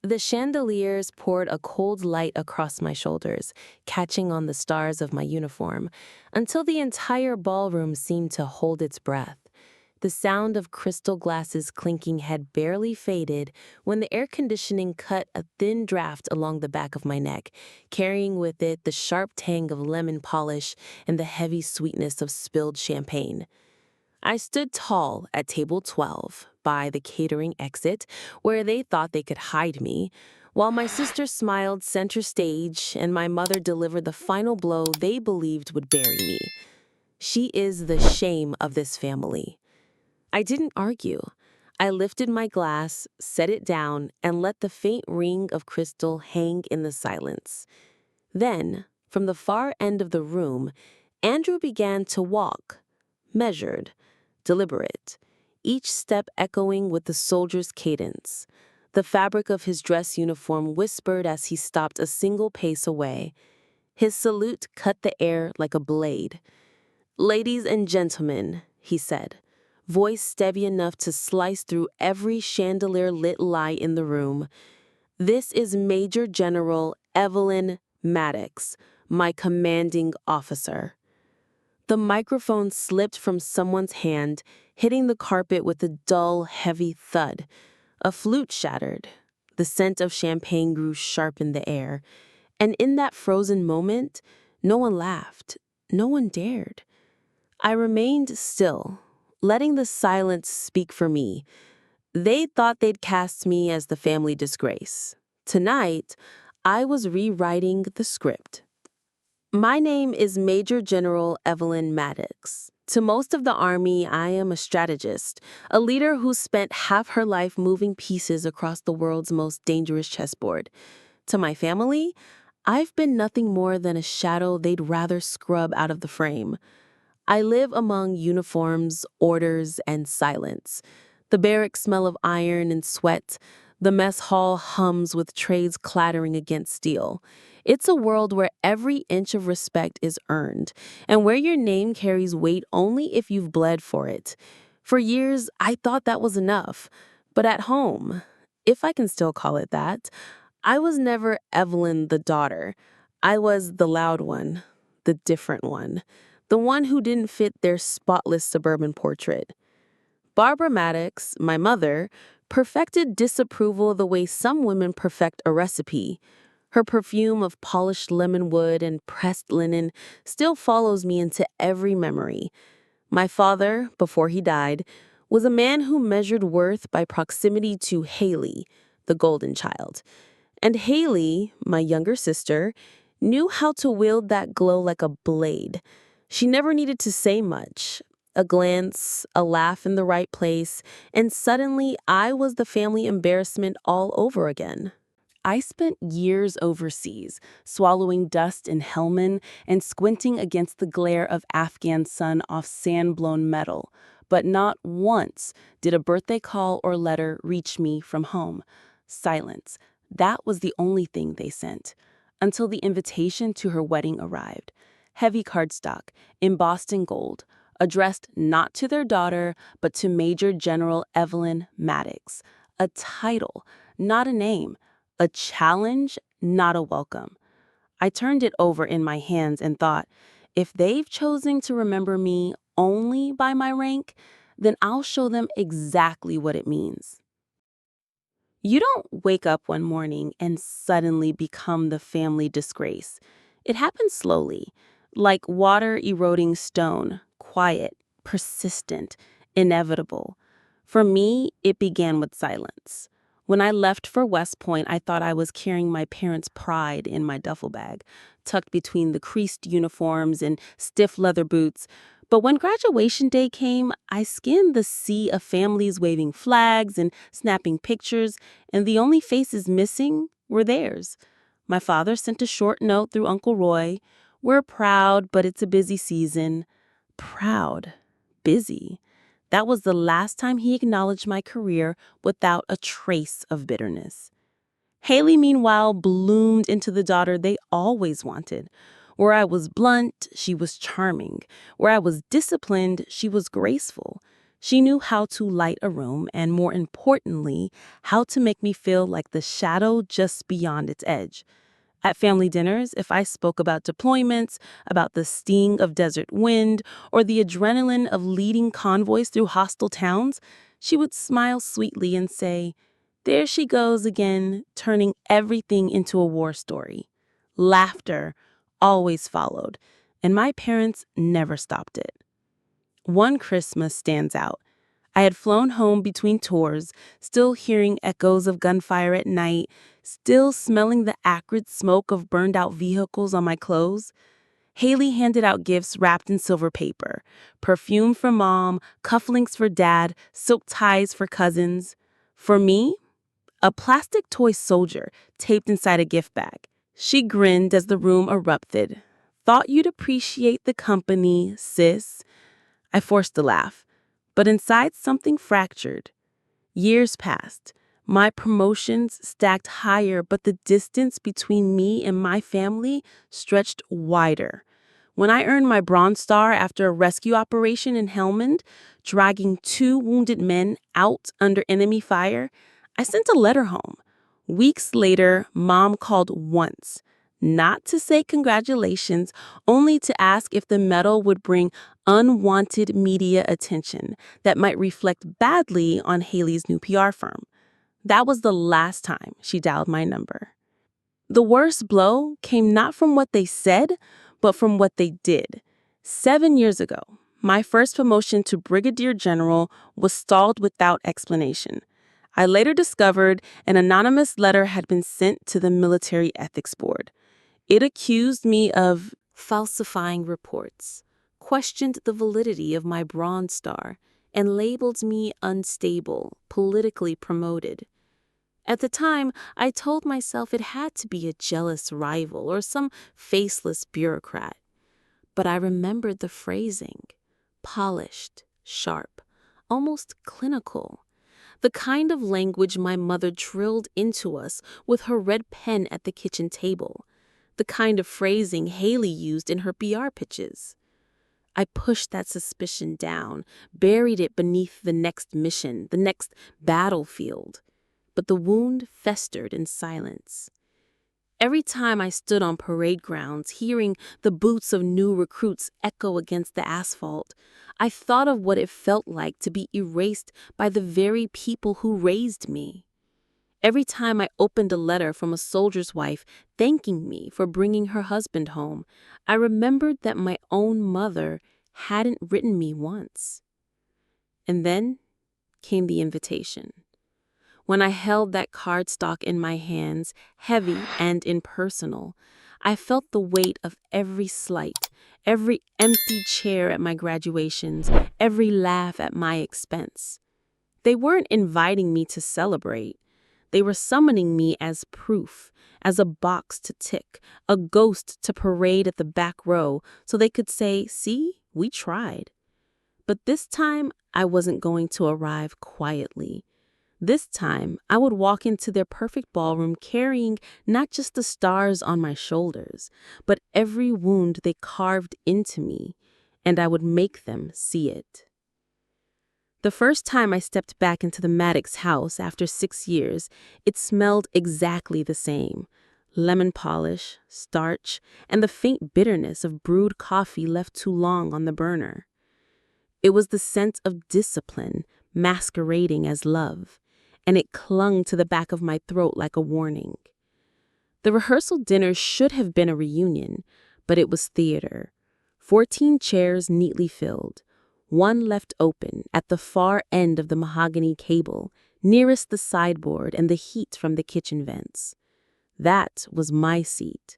The chandeliers poured a cold light across my shoulders, catching on the stars of my uniform, until the entire ballroom seemed to hold its breath. The sound of crystal glasses clinking had barely faded when the air conditioning cut a thin draft along the back of my neck, carrying with it the sharp tang of lemon polish and the heavy sweetness of spilled champagne. I stood tall at table 12 by the catering exit where they thought they could hide me, while my sister smiled center stage and my mother delivered the final blow they believed would bury me. She is the shame of this family. I didn't argue. I lifted my glass, set it down, and let the faint ring of crystal hang in the silence. Then, from the far end of the room, Andrew began to walk, measured, deliberate, each step echoing with the soldier's cadence. The fabric of his dress uniform whispered as he stopped a single pace away. His salute cut the air like a blade. "Ladies and gentlemen," he said, voice steady enough to slice through every chandelier-lit light in the room. "This is Major General Evelyn Maddox, my commanding officer." The microphone slipped from someone's hand, hitting the carpet with a dull, heavy thud. A flute shattered. The scent of champagne grew sharp in the air. And in that frozen moment, no one laughed. No one dared. I remained still, letting the silence speak for me. They thought they'd cast me as the family disgrace. Tonight, I was rewriting the script. My name is Major General Evelyn Maddox. To most of the Army, I am a strategist, a leader who spent half her life moving pieces across the world's most dangerous chessboard. To my family, I've been nothing more than a shadow they'd rather scrub out of the frame. I live among uniforms, orders, and silence. The barrack smell of iron and sweat. The mess hall hums with trays clattering against steel. It's a world where every inch of respect is earned, and where your name carries weight only if you've bled for it. For years, I thought that was enough. But at home, if I can still call it that, I was never Evelyn the daughter. I was the loud one, the different one, the one who didn't fit their spotless suburban portrait. Barbara Maddox, my mother, perfected disapproval the way some women perfect a recipe. Her perfume of polished lemon wood and pressed linen still follows me into every memory. My father, before he died, was a man who measured worth by proximity to Haley, the golden child. And Haley, my younger sister, knew how to wield that glow like a blade. She never needed to say much. A glance, a laugh in the right place, and suddenly I was the family embarrassment all over again. I spent years overseas, swallowing dust in Helmand and squinting against the glare of Afghan sun off sand-blown metal. But not once did a birthday call or letter reach me from home. Silence. That was the only thing they sent. Until the invitation to her wedding arrived. Heavy cardstock, embossed in gold, addressed not to their daughter, but to Major General Evelyn Maddox. A title, not a name. A challenge, not a welcome. I turned it over in my hands and thought, if they've chosen to remember me only by my rank, then I'll show them exactly what it means. You don't wake up one morning and suddenly become the family disgrace. It happens slowly, like water eroding stone, quiet, persistent, inevitable. For me, it began with silence. When I left for West Point, I thought I was carrying my parents' pride in my duffel bag, tucked between the creased uniforms and stiff leather boots. But when graduation day came, I skimmed the sea of families waving flags and snapping pictures, and the only faces missing were theirs. My father sent a short note through Uncle Roy. "We're proud, but it's a busy season." Proud. Busy. That was the last time he acknowledged my career without a trace of bitterness. Haley, meanwhile, bloomed into the daughter they always wanted. Where I was blunt, she was charming. Where I was disciplined, she was graceful. She knew how to light a room and, more importantly, how to make me feel like the shadow just beyond its edge. At family dinners, if I spoke about deployments, about the sting of desert wind, or the adrenaline of leading convoys through hostile towns, she would smile sweetly and say, "There she goes again, turning everything into a war story." Laughter always followed, and my parents never stopped it. One Christmas stands out. I had flown home between tours, still hearing echoes of gunfire at night, still smelling the acrid smoke of burned-out vehicles on my clothes. Haley handed out gifts wrapped in silver paper: perfume for Mom, cufflinks for Dad, silk ties for cousins. For me, a plastic toy soldier taped inside a gift bag. She grinned as the room erupted. "Thought you'd appreciate the company, sis." I forced a laugh, but inside something fractured. Years passed. My promotions stacked higher, but the distance between me and my family stretched wider. When I earned my Bronze Star after a rescue operation in Helmand, dragging 2 wounded men out under enemy fire, I sent a letter home. Weeks later, Mom called once, not to say congratulations, only to ask if the medal would bring unwanted media attention that might reflect badly on Haley's new PR firm. That was the last time she dialed my number. The worst blow came not from what they said, but from what they did. 7 years ago, my first promotion to Brigadier General was stalled without explanation. I later discovered an anonymous letter had been sent to the Military Ethics Board. It accused me of falsifying reports, questioned the validity of my Bronze Star, and labeled me unstable, politically promoted. At the time, I told myself it had to be a jealous rival or some faceless bureaucrat. But I remembered the phrasing: polished, sharp, almost clinical. The kind of language my mother trilled into us with her red pen at the kitchen table. The kind of phrasing Haley used in her PR pitches. I pushed that suspicion down, buried it beneath the next mission, the next battlefield. But the wound festered in silence. Every time I stood on parade grounds, hearing the boots of new recruits echo against the asphalt, I thought of what it felt like to be erased by the very people who raised me. Every time I opened a letter from a soldier's wife thanking me for bringing her husband home, I remembered that my own mother hadn't written me once. And then came the invitation. When I held that cardstock in my hands, heavy and impersonal, I felt the weight of every slight, every empty chair at my graduations, every laugh at my expense. They weren't inviting me to celebrate. They were summoning me as proof, as a box to tick, a ghost to parade at the back row so they could say, "See, we tried." But this time, I wasn't going to arrive quietly. This time, I would walk into their perfect ballroom carrying not just the stars on my shoulders, but every wound they carved into me, and I would make them see it. The first time I stepped back into the Maddox house after 6 years, it smelled exactly the same: lemon polish, starch, and the faint bitterness of brewed coffee left too long on the burner. It was the scent of discipline masquerading as love, and it clung to the back of my throat like a warning. The rehearsal dinner should have been a reunion, but it was theater. 14 chairs neatly filled, one left open at the far end of the mahogany cable, nearest the sideboard and the heat from the kitchen vents. That was my seat.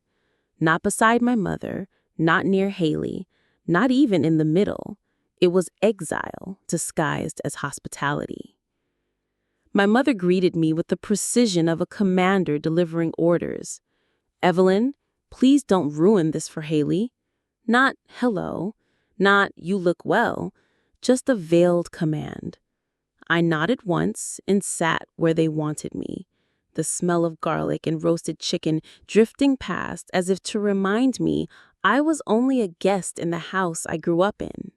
Not beside my mother, not near Haley, not even in the middle. It was exile disguised as hospitality. My mother greeted me with the precision of a commander delivering orders. "Evelyn, please don't ruin this for Haley." Not "hello," not "you look well," just a veiled command. I nodded once and sat where they wanted me, the smell of garlic and roasted chicken drifting past as if to remind me I was only a guest in the house I grew up in.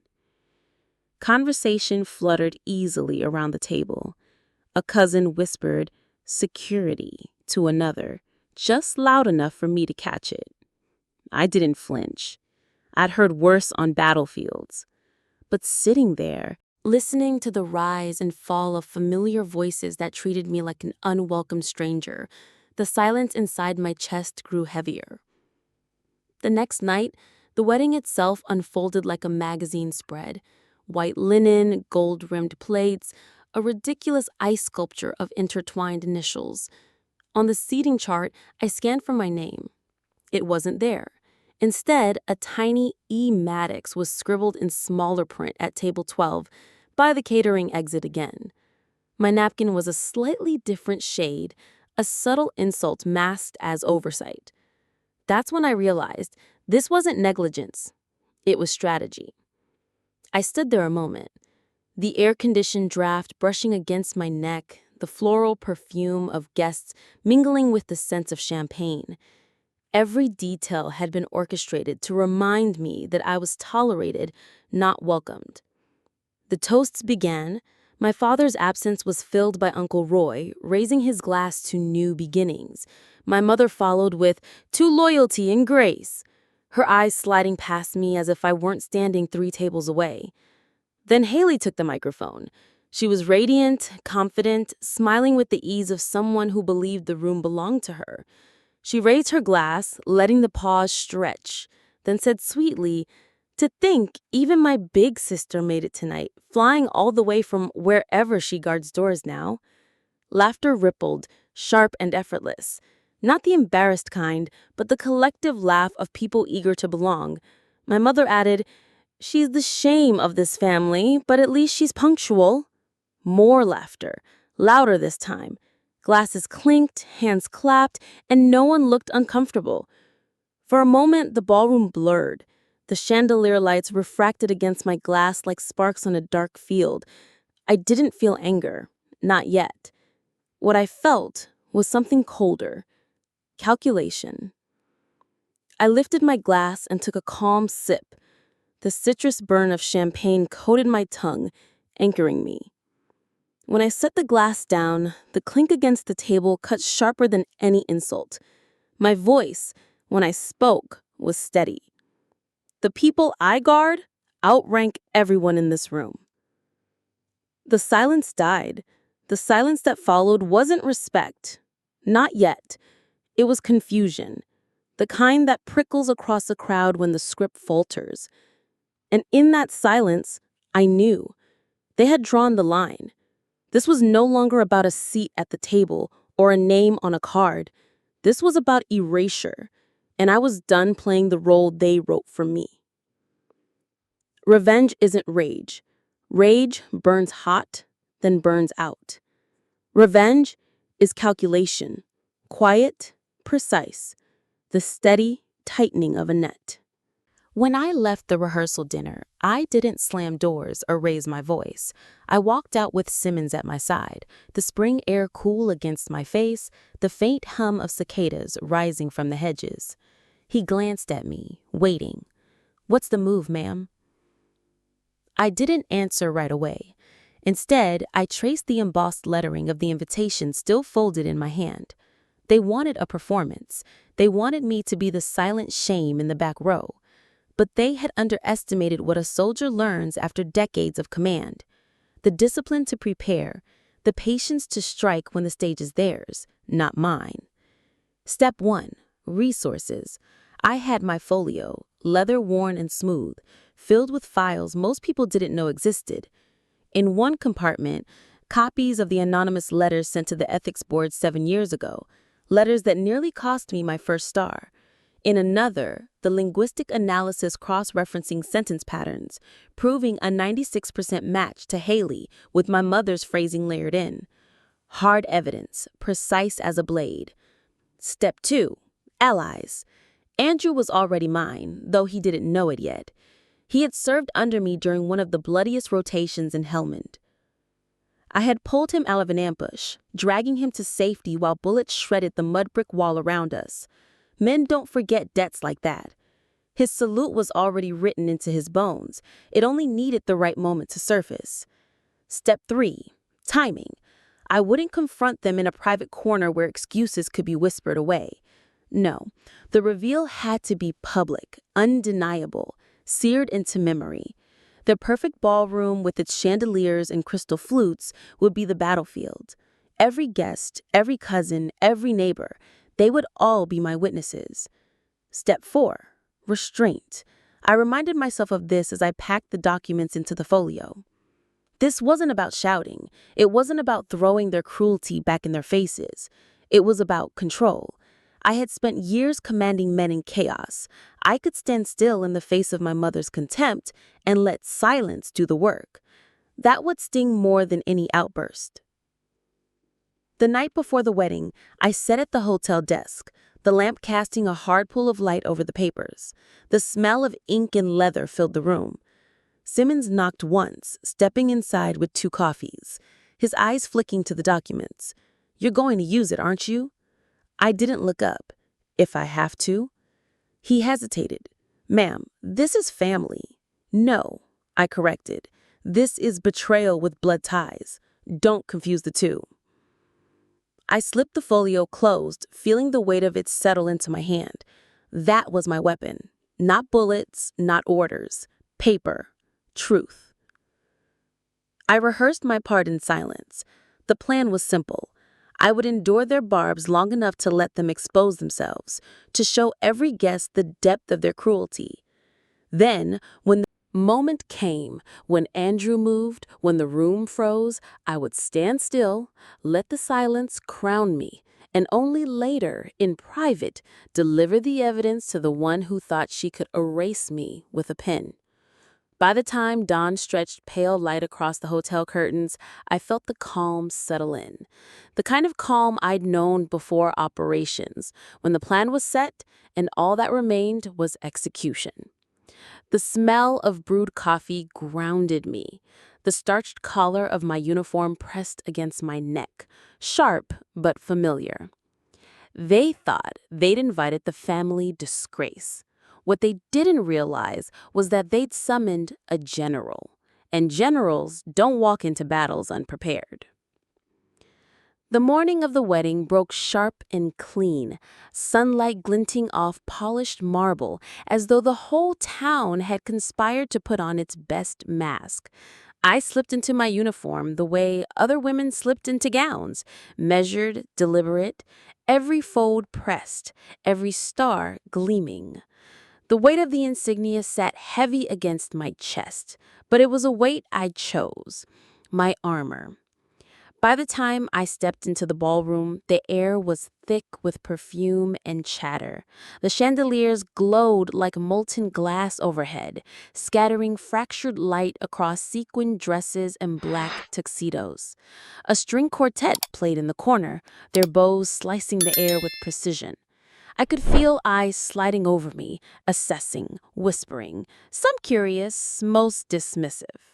Conversation fluttered easily around the table. A cousin whispered, "security," to another, just loud enough for me to catch it. I didn't flinch. I'd heard worse on battlefields. But sitting there, Listening to the rise and fall of familiar voices that treated me like an unwelcome stranger, the silence inside my chest grew heavier. The next night, the wedding itself unfolded like a magazine spread. White linen, gold-rimmed plates, a ridiculous ice sculpture of intertwined initials. On the seating chart, I scanned for my name. It wasn't there. Instead, a tiny E. Maddox was scribbled in smaller print at table 12, by the catering exit again. My napkin was a slightly different shade, a subtle insult masked as oversight. That's when I realized this wasn't negligence. It was strategy. I stood there a moment, the air-conditioned draft brushing against my neck, the floral perfume of guests mingling with the scent of champagne. Every detail had been orchestrated to remind me that I was tolerated, not welcomed. The toasts began. My father's absence was filled by Uncle Roy, raising his glass to new beginnings. My mother followed with, "To loyalty and grace," her eyes sliding past me as if I weren't standing 3 tables away. Then Haley took the microphone. She was radiant, confident, smiling with the ease of someone who believed the room belonged to her. She raised her glass, letting the pause stretch, then said sweetly, "To think even my big sister made it tonight, flying all the way from wherever she guards doors now." Laughter rippled, sharp and effortless. Not the embarrassed kind, but the collective laugh of people eager to belong. My mother added, "She's the shame of this family, but at least she's punctual." More laughter, louder this time. Glasses clinked, hands clapped, and no one looked uncomfortable. For a moment, the ballroom blurred. The chandelier lights refracted against my glass like sparks on a dark field. I didn't feel anger. Not yet. What I felt was something colder. Calculation. I lifted my glass and took a calm sip. The citrus burn of champagne coated my tongue, anchoring me. When I set the glass down, the clink against the table cut sharper than any insult. My voice, when I spoke, was steady. The people I guard outrank everyone in this room. The silence died. The silence that followed wasn't respect. Not yet. It was confusion. The kind that prickles across a crowd when the script falters. And in that silence, I knew. They had drawn the line. This was no longer about a seat at the table or a name on a card. This was about erasure, and I was done playing the role they wrote for me. Revenge isn't rage. Rage burns hot, then burns out. Revenge is calculation, quiet, precise, the steady tightening of a net. When I left the rehearsal dinner, I didn't slam doors or raise my voice. I walked out with Simmons at my side, the spring air cool against my face, the faint hum of cicadas rising from the hedges. He glanced at me, waiting. "What's the move, ma'am?" I didn't answer right away. Instead, I traced the embossed lettering of the invitation still folded in my hand. They wanted a performance. They wanted me to be the silent shame in the back row. But they had underestimated what a soldier learns after decades of command. The discipline to prepare, the patience to strike when the stage is theirs, not mine. Step 1, resources. I had my folio, leather-worn and smooth, filled with files most people didn't know existed. In one compartment, copies of the anonymous letters sent to the ethics board 7 years ago, letters that nearly cost me my first star. In another, the linguistic analysis cross-referencing sentence patterns, proving a 96% match to Haley with my mother's phrasing layered in. Hard evidence, precise as a blade. Step 2, allies. Andrew was already mine, though he didn't know it yet. He had served under me during one of the bloodiest rotations in Helmand. I had pulled him out of an ambush, dragging him to safety while bullets shredded the mud brick wall around us. Men don't forget debts like that. His salute was already written into his bones. It only needed the right moment to surface. Step 3. Timing. I wouldn't confront them in a private corner where excuses could be whispered away. No, the reveal had to be public, undeniable, seared into memory. The perfect ballroom with its chandeliers and crystal flutes would be the battlefield. Every guest, every cousin, every neighbor, they would all be my witnesses. Step 4. Restraint. I reminded myself of this as I packed the documents into the folio. This wasn't about shouting. It wasn't about throwing their cruelty back in their faces. It was about control. I had spent years commanding men in chaos. I could stand still in the face of my mother's contempt and let silence do the work. That would sting more than any outburst. The night before the wedding, I sat at the hotel desk, the lamp casting a hard pool of light over the papers. The smell of ink and leather filled the room. Simmons knocked once, stepping inside with 2 coffees, his eyes flicking to the documents. "You're going to use it, aren't you?" I didn't look up. "If I have to?" He hesitated. "Ma'am, this is family." "No," I corrected. "This is betrayal with blood ties. Don't confuse the two." I slipped the folio closed, feeling the weight of it settle into my hand. That was my weapon. Not bullets, not orders. Paper. Truth. I rehearsed my part in silence. The plan was simple. I would endure their barbs long enough to let them expose themselves, to show every guest the depth of their cruelty. Then, when the moment came, when Andrew moved, when the room froze, I would stand still, let the silence crown me, and only later, in private, deliver the evidence to the one who thought she could erase me with a pen. By the time dawn stretched pale light across the hotel curtains, I felt the calm settle in. The kind of calm I'd known before operations, when the plan was set and all that remained was execution. The smell of brewed coffee grounded me. The starched collar of my uniform pressed against my neck, sharp but familiar. They thought they'd invited the family disgrace. What they didn't realize was that they'd summoned a general, and generals don't walk into battles unprepared. The morning of the wedding broke sharp and clean, sunlight glinting off polished marble as though the whole town had conspired to put on its best mask. I slipped into my uniform the way other women slipped into gowns, measured, deliberate, every fold pressed, every star gleaming. The weight of the insignia sat heavy against my chest, but it was a weight I chose, my armor. By the time I stepped into the ballroom, the air was thick with perfume and chatter. The chandeliers glowed like molten glass overhead, scattering fractured light across sequined dresses and black tuxedos. A string quartet played in the corner, their bows slicing the air with precision. I could feel eyes sliding over me, assessing, whispering, some curious, most dismissive.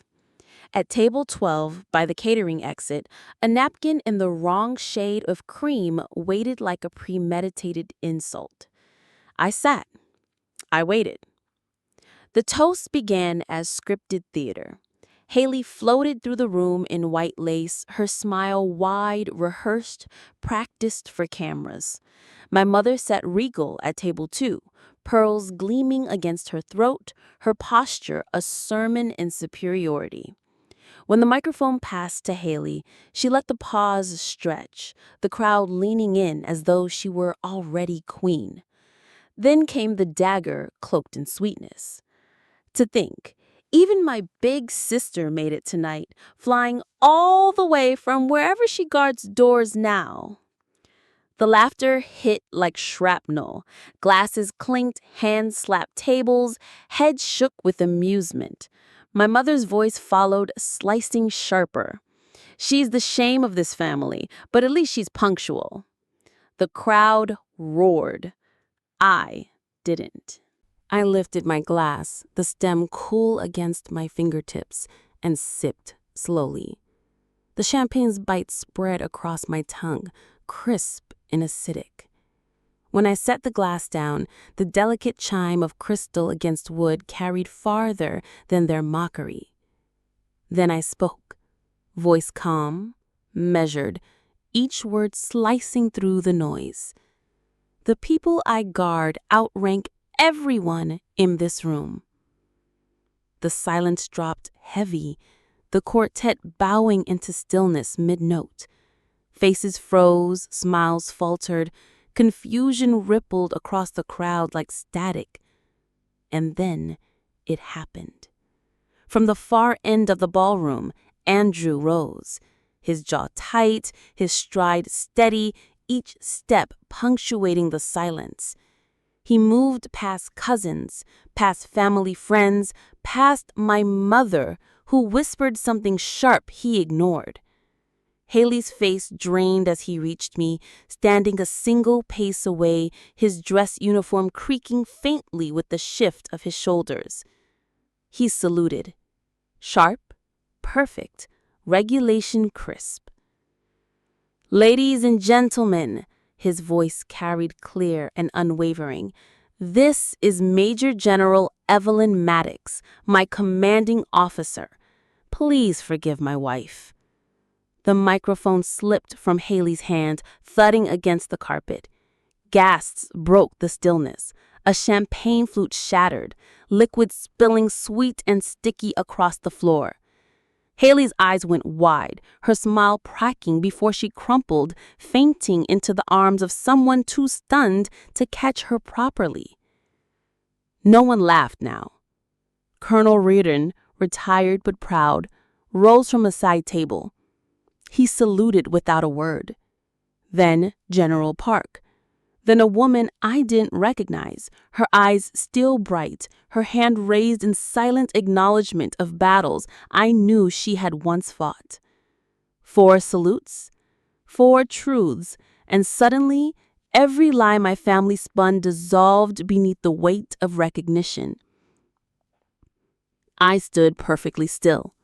At table 12, by the catering exit, a napkin in the wrong shade of cream waited like a premeditated insult. I sat. I waited. The toast began as scripted theater. Haley floated through the room in white lace, her smile wide, rehearsed, practiced for cameras. My mother sat regal at table 2, pearls gleaming against her throat, her posture a sermon in superiority. When the microphone passed to Haley, she let the pause stretch, the crowd leaning in as though she were already queen. Then came the dagger cloaked in sweetness. To think, even my big sister made it tonight, flying all the way from wherever she guards doors now. The laughter hit like shrapnel. Glasses clinked, hands slapped tables, heads shook with amusement. My mother's voice followed, slicing sharper. "She's the shame of this family, but at least she's punctual." The crowd roared. I didn't. I lifted my glass, the stem cool against my fingertips, and sipped slowly. The champagne's bite spread across my tongue, crisp and acidic. When I set the glass down, the delicate chime of crystal against wood carried farther than their mockery. Then I spoke, voice calm, measured, each word slicing through the noise. The people I guard outrank everyone in this room. The silence dropped heavy, the quartet bowing into stillness mid-note. Faces froze, smiles faltered, confusion rippled across the crowd like static. And then it happened. From the far end of the ballroom, Andrew rose, his jaw tight, his stride steady, each step punctuating the silence. He moved past cousins, past family friends, past my mother, who whispered something sharp he ignored. Haley's face drained as he reached me, standing a single pace away, his dress uniform creaking faintly with the shift of his shoulders. He saluted. Sharp, perfect, regulation crisp. "Ladies and gentlemen," his voice carried clear and unwavering, "this is Major General Evelyn Maddox, my commanding officer. Please forgive my wife." The microphone slipped from Haley's hand, thudding against the carpet. Gasps broke the stillness. A champagne flute shattered, liquid spilling sweet and sticky across the floor. Haley's eyes went wide, her smile cracking before she crumpled, fainting into the arms of someone too stunned to catch her properly. No one laughed now. Colonel Reardon, retired but proud, rose from a side table. He saluted without a word. Then General Park. Then a woman I didn't recognize, her eyes still bright, her hand raised in silent acknowledgement of battles I knew she had once fought. 4 salutes, 4 truths, and suddenly every lie my family spun dissolved beneath the weight of recognition. I stood perfectly still,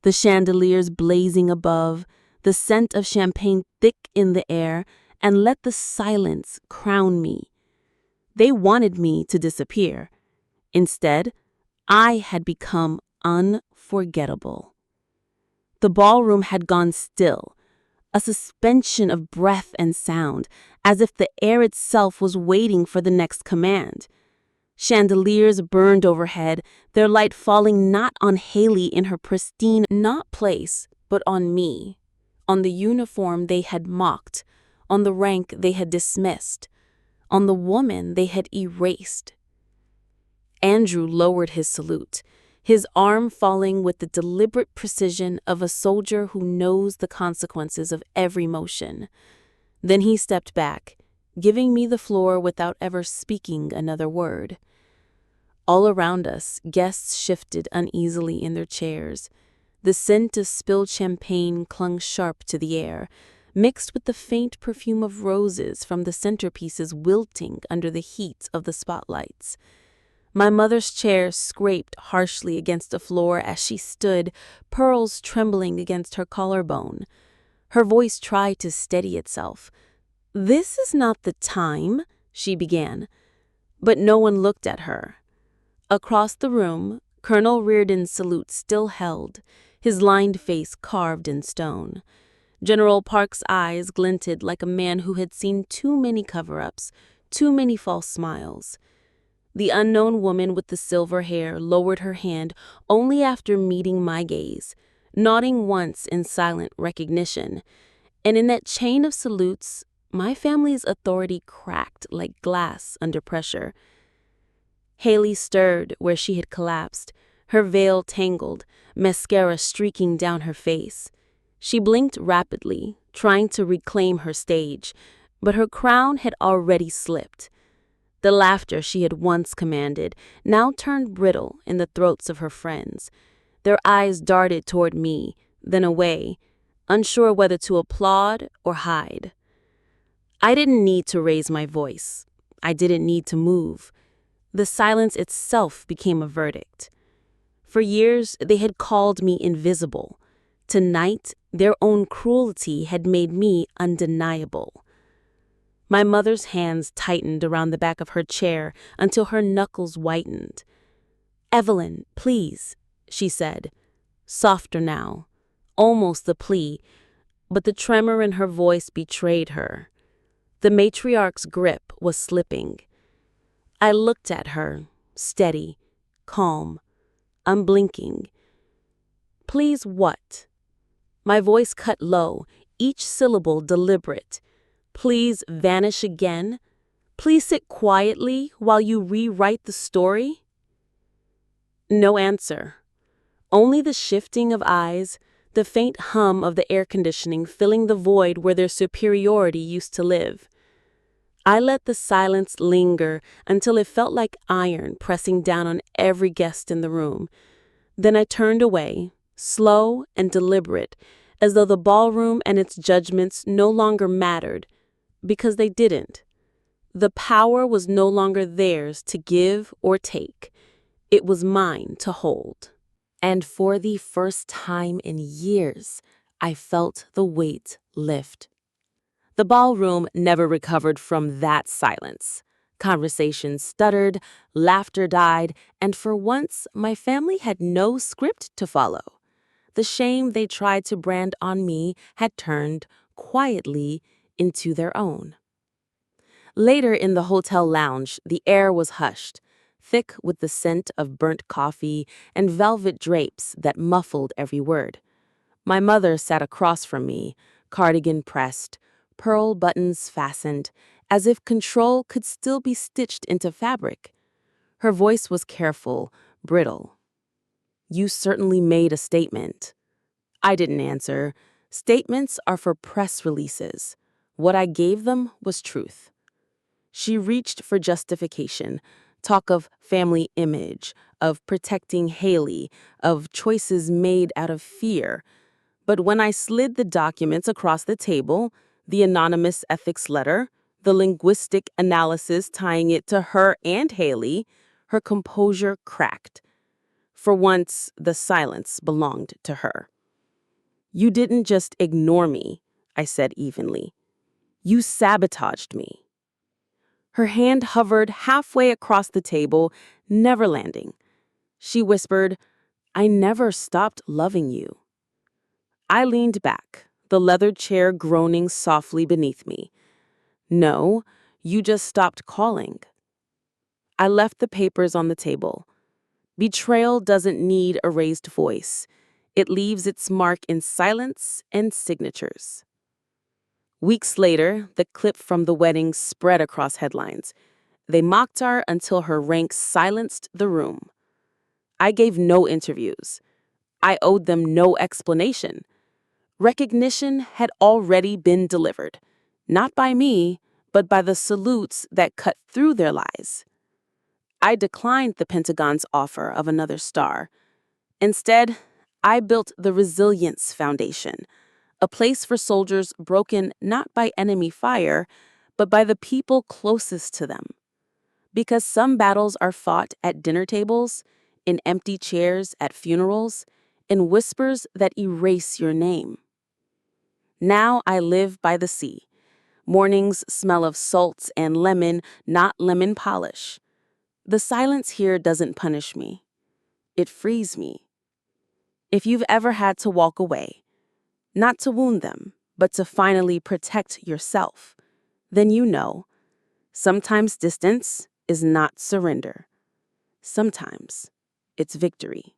the chandeliers blazing above, the scent of champagne thick in the air, and let the silence crown me. They wanted me to disappear. Instead, I had become unforgettable. The ballroom had gone still, a suspension of breath and sound, as if the air itself was waiting for the next command. Chandeliers burned overhead, their light falling not on Haley in her pristine not place, but on me, on the uniform they had mocked, on the rank they had dismissed, on the woman they had erased. Andrew lowered his salute, his arm falling with the deliberate precision of a soldier who knows the consequences of every motion. Then he stepped back, giving me the floor without ever speaking another word. All around us, guests shifted uneasily in their chairs. The scent of spilled champagne clung sharp to the air, mixed with the faint perfume of roses from the centerpieces wilting under the heat of the spotlights. My mother's chair scraped harshly against the floor as she stood, pearls trembling against her collarbone. Her voice tried to steady itself. "This is not the time," she began, but no one looked at her. Across the room, Colonel Reardon's salute still held, his lined face carved in stone. General Park's eyes glinted like a man who had seen too many cover-ups, too many false smiles. The unknown woman with the silver hair lowered her hand only after meeting my gaze, nodding once in silent recognition. And in that chain of salutes, my family's authority cracked like glass under pressure. Haley stirred where she had collapsed, her veil tangled, mascara streaking down her face. She blinked rapidly, trying to reclaim her stage, but her crown had already slipped. The laughter she had once commanded now turned brittle in the throats of her friends. Their eyes darted toward me, then away, unsure whether to applaud or hide. I didn't need to raise my voice. I didn't need to move. The silence itself became a verdict. For years, they had called me invisible. Tonight, their own cruelty had made me undeniable. My mother's hands tightened around the back of her chair until her knuckles whitened. "Evelyn, please," she said, softer now, almost a plea, but the tremor in her voice betrayed her. The matriarch's grip was slipping. I looked at her, steady, calm, unblinking. "Please what?" My voice cut low, each syllable deliberate. "Please vanish again? Please sit quietly while you rewrite the story?" No answer. Only the shifting of eyes, the faint hum of the air conditioning filling the void where their superiority used to live. I let the silence linger until it felt like iron pressing down on every guest in the room. Then I turned away, slow and deliberate, as though the ballroom and its judgments no longer mattered, because they didn't. The power was no longer theirs to give or take. It was mine to hold. And for the first time in years, I felt the weight lift. The ballroom never recovered from that silence. Conversations stuttered, laughter died, and for once, my family had no script to follow. The shame they tried to brand on me had turned, quietly, into their own. Later in the hotel lounge, the air was hushed, thick with the scent of burnt coffee and velvet drapes that muffled every word. My mother sat across from me, cardigan pressed, pearl buttons fastened, as if control could still be stitched into fabric. Her voice was careful, brittle. "You certainly made a statement." I didn't answer. Statements are for press releases. What I gave them was truth. She reached for justification, talk of family image, of protecting Haley, of choices made out of fear. But when I slid the documents across the table, the anonymous ethics letter, the linguistic analysis tying it to her and Haley, her composure cracked. For once, the silence belonged to her. "You didn't just ignore me," I said evenly. "You sabotaged me." Her hand hovered halfway across the table, never landing. She whispered, "I never stopped loving you." I leaned back, the leather chair groaning softly beneath me. "No, you just stopped calling." I left the papers on the table. Betrayal doesn't need a raised voice. It leaves its mark in silence and signatures. Weeks later, the clip from the wedding spread across headlines. They mocked her until her rank silenced the room. I gave no interviews. I owed them no explanation. Recognition had already been delivered, not by me, but by the salutes that cut through their lies. I declined the Pentagon's offer of another star. Instead, I built the Resilience Foundation, a place for soldiers broken not by enemy fire, but by the people closest to them. Because some battles are fought at dinner tables, in empty chairs at funerals, in whispers that erase your name. Now I live by the sea. Mornings smell of salts and lemon, not lemon polish. The silence here doesn't punish me. It frees me. If you've ever had to walk away, not to wound them, but to finally protect yourself, then you know, sometimes distance is not surrender. Sometimes it's victory.